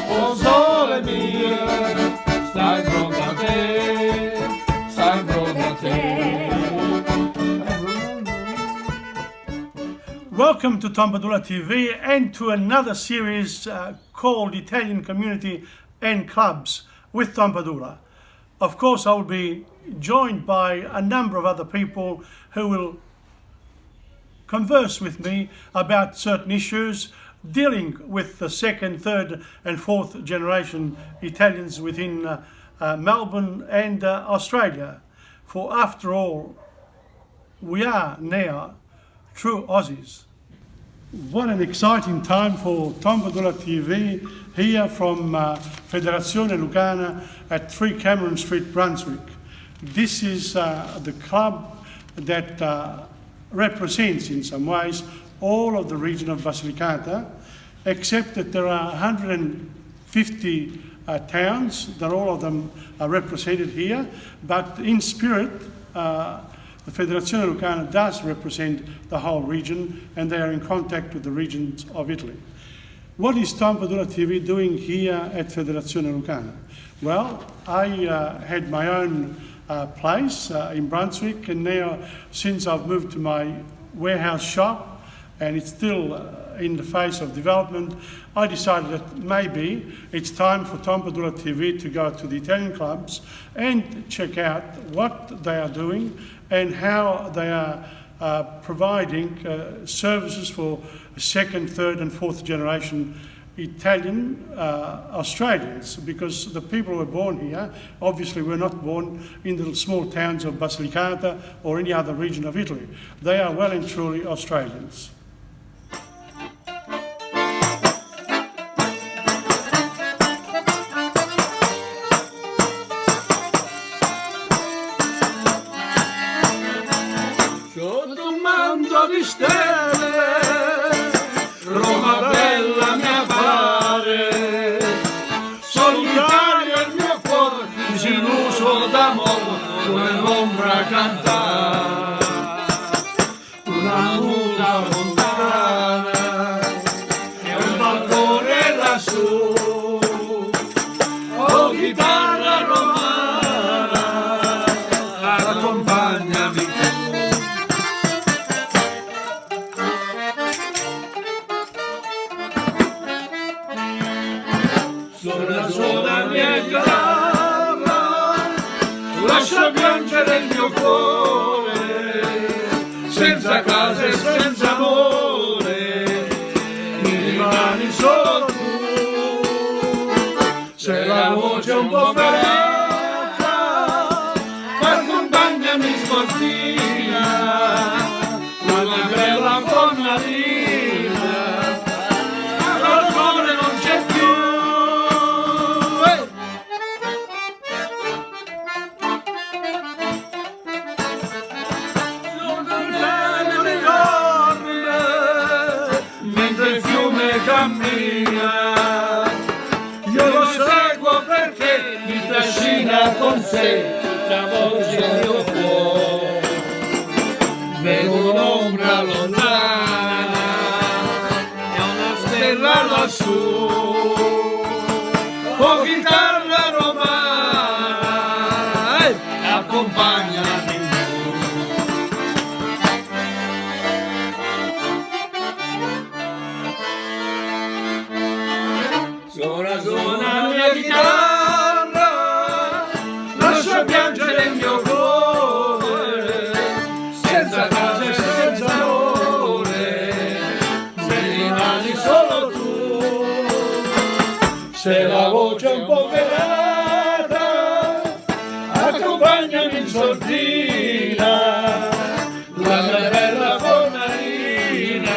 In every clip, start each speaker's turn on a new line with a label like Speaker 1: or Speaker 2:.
Speaker 1: oh sole mio, stai pronta a te, stai pronta a te.
Speaker 2: Welcome to TomPadulaTV and to another series called Italian Community and Clubs with TomPadula. Of course, I will be joined by a number of other people who will converse with me about certain issues dealing with the second, third and fourth generation Italians within Melbourne and Australia. For after all, we are now true Aussies. What an exciting time for TomPadulaTV here from Federazione Lucana at 3 Cameron Street, Brunswick. This is the club that represents in some ways all of the region of Basilicata, except that there are 150 towns, that all of them are represented here, but in spirit the Federazione Lucana does represent the whole region and they are in contact with the regions of Italy. What is TomPadulaTV doing here at Federazione Lucana? Well, I had my own place in Brunswick, and now since I've moved to my warehouse shop and it's still in the phase of development, I decided that maybe it's time for TomPadulaTV to go to the Italian clubs and check out what they are doing and how they are providing services for second, third and fourth generation Italian Australians, because the people who were born here obviously were not born in the small towns of Basilicata or any other region of Italy. They are well and truly Australians.
Speaker 1: Sotto un manto di stelle, Roma bella mia pare, solitario il mio cuore, disilluso d'amore, come l'ombra cantare, una muta fontana e un balcone lassù, oh chitarra romana, accompagnami. Sulla mia chitarra lascia piangere il mio cuore, senza casa e senza amore, mi rimani solo tu. Se la voce è un po' ferita, accompagnami sportina, una bella fornalina, al balcone non c'è più. Cammina, io lo seguo perché mi trascina con sé, tutta voce il mio cuore, vedo un'ombra lontana e una stella lassù, oh chitarra romana, accompagnami. Suona la mia chitarra, lascia piangere il mio cuore, senza casa e senza amore, se rimani solo tu. Se la voce è un po' velata, accompagnami in sordina, la mia bella fornalina,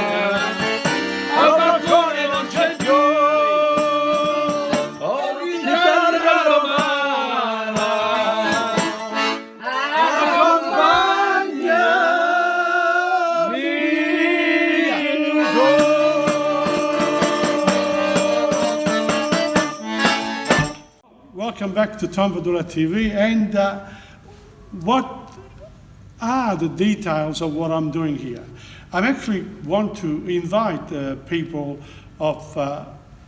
Speaker 1: al balcone non c'è più.
Speaker 2: Welcome back to TomPadulaTV, and what are the details of what I'm doing here. I actually want to invite people of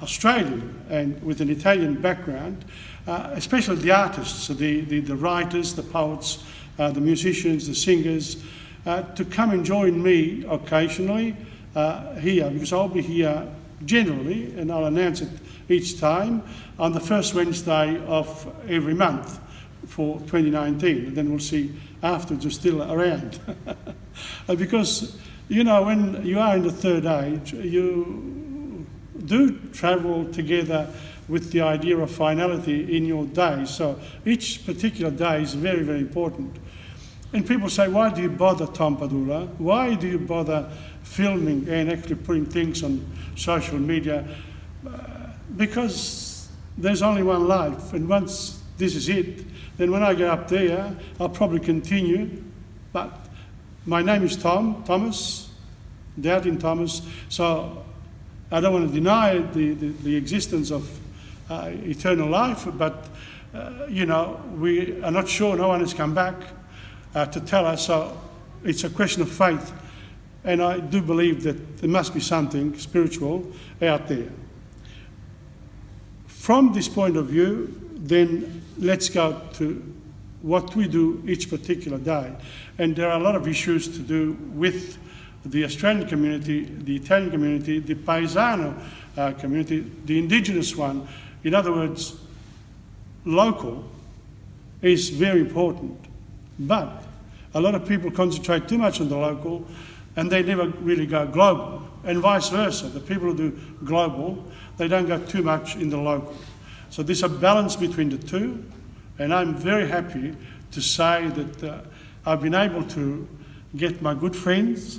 Speaker 2: Australian and with an Italian background, especially the artists, the writers, the poets, the musicians, the singers, to come and join me occasionally here, because I'll be here generally, and I'll announce it each time, on the first Wednesday of every month for 2019, and then we'll see afterwards who's still around. Because, you know, when you are in the third age, you do travel together with the idea of finality in your day. So each particular day is very, very important. And people say, why do you bother, Tom Padula? Why do you bother filming and actually putting things on social media? Because there's only one life, and once this is it, then when I go up there, I'll probably continue. But my name is Thomas, Doubting Thomas, so I don't want to deny the existence of eternal life, but you know, we are not sure, no one has come back to tell us, so it's a question of faith. And I do believe that there must be something spiritual out there. From this point of view, then let's go to what we do each particular day. And there are a lot of issues to do with the Australian community, the Italian community, the Paesano community, the indigenous one. In other words, local is very important. But a lot of people concentrate too much on the local and they never really go global. And vice versa, the people who do global, they don't go too much in the local. So there's a balance between the two, and I'm very happy to say that I've been able to get my good friends,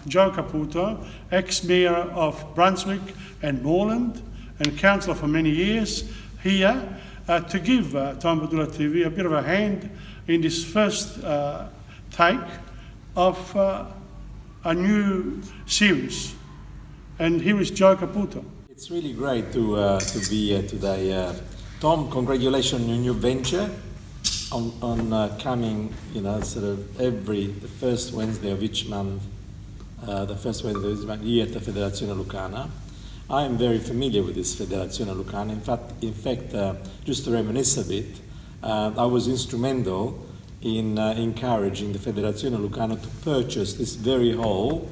Speaker 2: Joe Caputo, ex-mayor of Brunswick and Moreland, and councillor for many years here, to give TomPadulaTV a bit of a hand in this first take of a new series. And here is Joe Caputo.
Speaker 3: It's really great to be here today. Tom, congratulations on your new venture, on coming, you know, sort of the first Wednesday of each month, here at the Federazione Lucana. I am very familiar with this Federazione Lucana. In fact, just to reminisce a bit, I was instrumental in encouraging the Federazione Lucana to purchase this very hall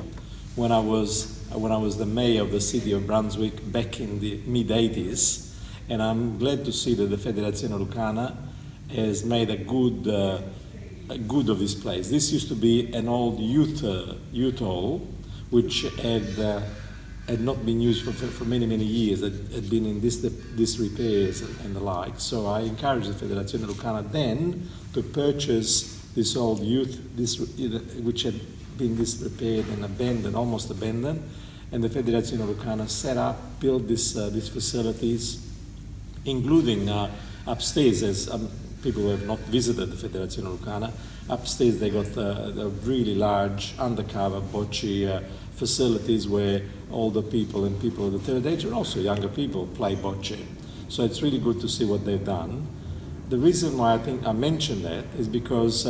Speaker 3: when I was the mayor of the city of Brunswick back in the mid-80s. And I'm glad to see that the Federazione Lucana has made a good of this place. This used to be an old youth hall, which had not been used for many, many years. It had been in disrepairs and the like. So I encouraged the Federazione Lucana then to purchase this old youth, which had been disrepaired and almost abandoned. And the Federazione Lucana set up, built these facilities, including upstairs, as people who have not visited the Federazione Lucana, upstairs they got the really large undercover bocce facilities where older people and people of the third age and also younger people play bocce. So it's really good to see what they've done. The reason why I think I mentioned that is because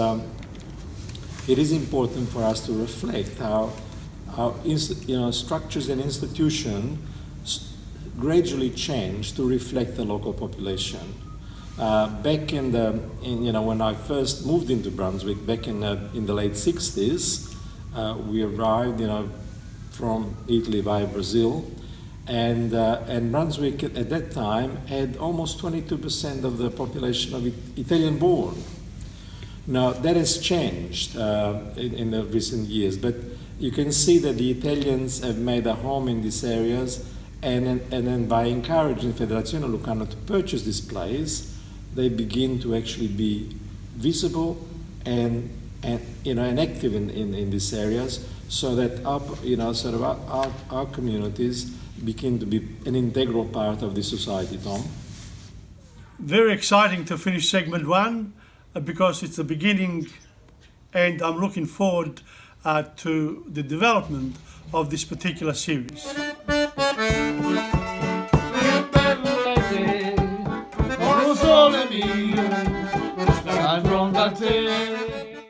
Speaker 3: it is important for us to reflect how structures and institutions gradually change to reflect the local population. Back when I first moved into Brunswick, back in the late 60s, we arrived, from Italy via Brazil, and Brunswick at that time had almost 22% of the population of Italian born. Now that has changed in the recent years, but you can see that the Italians have made a home in these areas, and then by encouraging Federazione Lucana to purchase this place, they begin to actually be visible and active in these areas, so that our communities begin to be an integral part of the society. Tom?
Speaker 2: Very exciting to finish segment 1 because it's the beginning, and I'm looking forward to the development of this particular series.
Speaker 1: Sole mio, stai pronta a te.